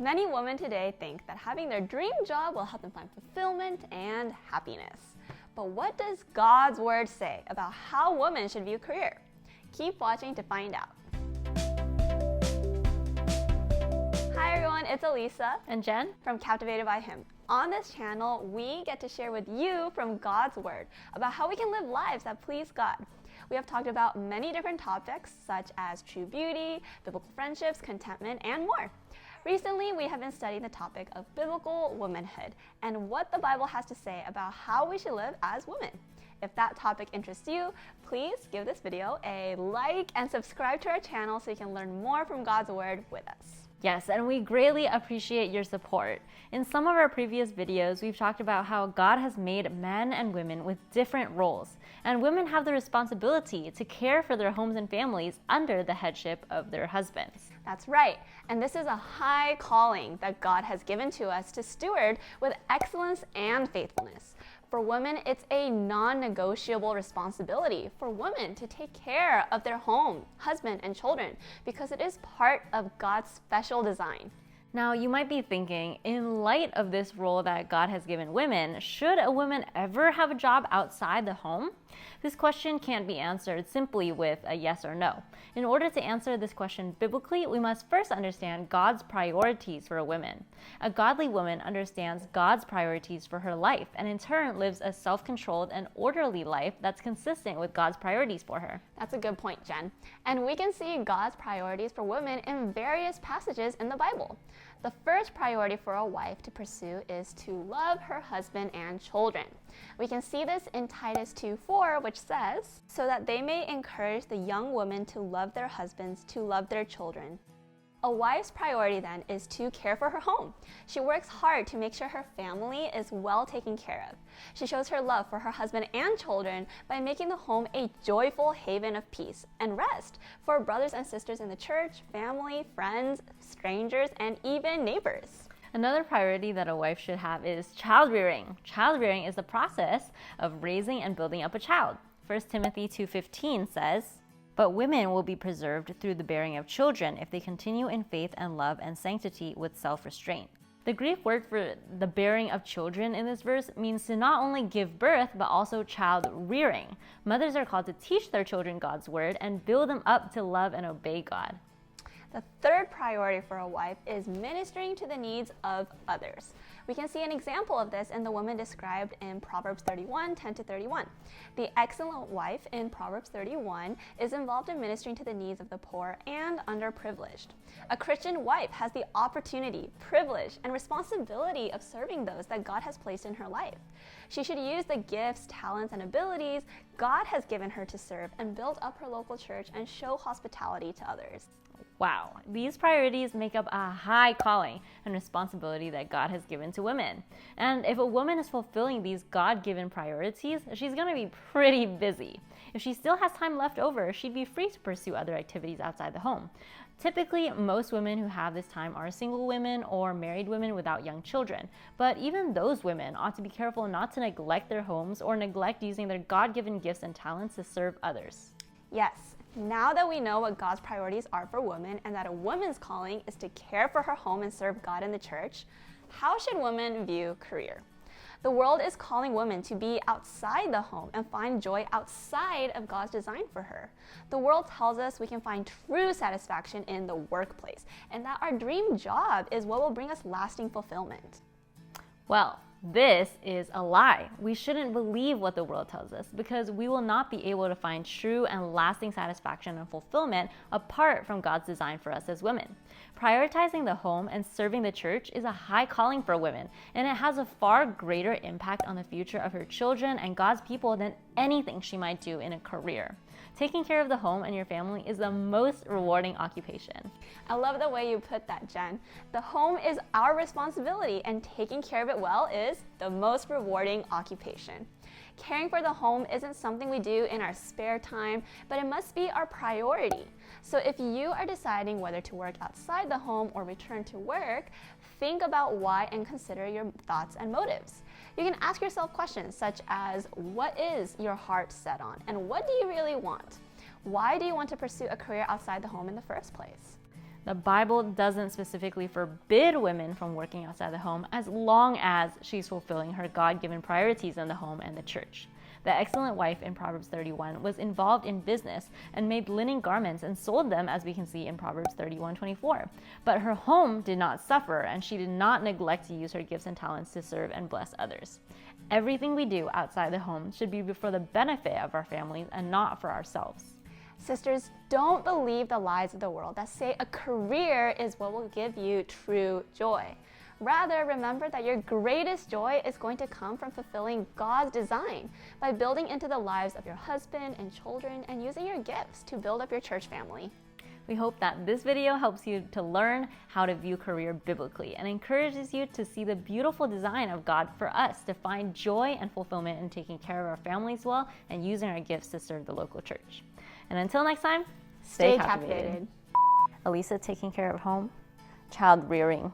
Many women today think that having their dream job will help them find fulfillment and happiness. But what does God's Word say about how women should view career? Keep watching to find out. Hi everyone, it's Alisa and Jen from Captivated by Him. On this channel, we get to share with you from God's Word about how we can live lives that please God. We have talked about many different topics such as true beauty, biblical friendships, contentment, and more. Recently, we have been studying the topic of biblical womanhood and what the Bible has to say about how we should live as women. If that topic interests you, please give this video a like and subscribe to our channel so you can learn more from God's Word with us. Yes, and we greatly appreciate your support. In some of our previous videos, we've talked about how God has made men and women with different roles, and women have the responsibility to care for their homes and families under the headship of their husbands. That's right, and this is a high calling that God has given to us to steward with excellence and faithfulness. For women, it's a non-negotiable responsibility for women to take care of their home, husband, and children because it is part of God's special design. Now, you might be thinking, in light of this role that God has given women, should a woman ever have a job outside the home? This question can't be answered simply with a yes or no. In order to answer this question biblically, we must first understand God's priorities for a woman. A godly woman understands God's priorities for her life and in turn lives a self-controlled and orderly life that's consistent with God's priorities for her. That's a good point, Jen. And we can see God's priorities for women in various passages in the Bible. The first priority for a wife to pursue is to love her husband and children. We can see this in Titus 2:4, which says, "So that they may encourage the young women to love their husbands, to love their children." A wife's priority then is to care for her home. She works hard to make sure her family is well taken care of. She shows her love for her husband and children by making the home a joyful haven of peace and rest for brothers and sisters in the church, family, friends, strangers, and even neighbors. Another priority that a wife should have is child-rearing. Child-rearing is the process of raising and building up a child. 1 Timothy 2:15 says, "But women will be preserved through the bearing of children if they continue in faith and love and sanctity with self-restraint." The Greek word for the bearing of children in this verse means to not only give birth, but also child rearing. Mothers are called to teach their children God's word and build them up to love and obey God. The third priority for a wife is ministering to the needs of others. We can see an example of this in the woman described in Proverbs 31:10-31. The excellent wife in Proverbs 31 is involved in ministering to the needs of the poor and underprivileged. A Christian wife has the opportunity, privilege, and responsibility of serving those that God has placed in her life. She should use the gifts, talents, and abilities God has given her to serve and build up her local church and show hospitality to others. Wow, these priorities make up a high calling and responsibility that God has given to women. And if a woman is fulfilling these God-given priorities, she's going to be pretty busy. If she still has time left over, she'd be free to pursue other activities outside the home. Typically, most women who have this time are single women or married women without young children. But even those women ought to be careful not to neglect their homes or neglect using their God-given gifts and talents to serve others. Yes. Now that we know what God's priorities are for women and that a woman's calling is to care for her home and serve God in the church, how should women view career? The world is calling women to be outside the home and find joy outside of God's design for her. The world tells us we can find true satisfaction in the workplace and that our dream job is what will bring us lasting fulfillment. Well, this is a lie. We shouldn't believe what the world tells us because we will not be able to find true and lasting satisfaction and fulfillment apart from God's design for us as women. Prioritizing the home and serving the church is a high calling for women, and it has a far greater impact on the future of her children and God's people than anything she might do in a career. Taking care of the home and your family is the most rewarding occupation. I love the way you put that, Jen. The home is our responsibility, and taking care of it well is the most rewarding occupation. Caring for the home isn't something we do in our spare time, but it must be our priority. So if you are deciding whether to work outside the home or return to work, think about why and consider your thoughts and motives. You can ask yourself questions such as, what is your heart set on? And what do you really want? Why do you want to pursue a career outside the home in the first place? The Bible doesn't specifically forbid women from working outside the home as long as she's fulfilling her God-given priorities in the home and the church. The excellent wife in Proverbs 31 was involved in business and made linen garments and sold them, as we can see in Proverbs 31:24. But her home did not suffer, and she did not neglect to use her gifts and talents to serve and bless others. Everything we do outside the home should be for the benefit of our families and not for ourselves. Sisters, don't believe the lies of the world that say a career is what will give you true joy. Rather, remember that your greatest joy is going to come from fulfilling God's design by building into the lives of your husband and children and using your gifts to build up your church family. We hope that this video helps you to learn how to view career biblically and encourages you to see the beautiful design of God for us to find joy and fulfillment in taking care of our families well and using our gifts to serve the local church. And until next time, Stay captivated. Alisa taking care of home, child rearing.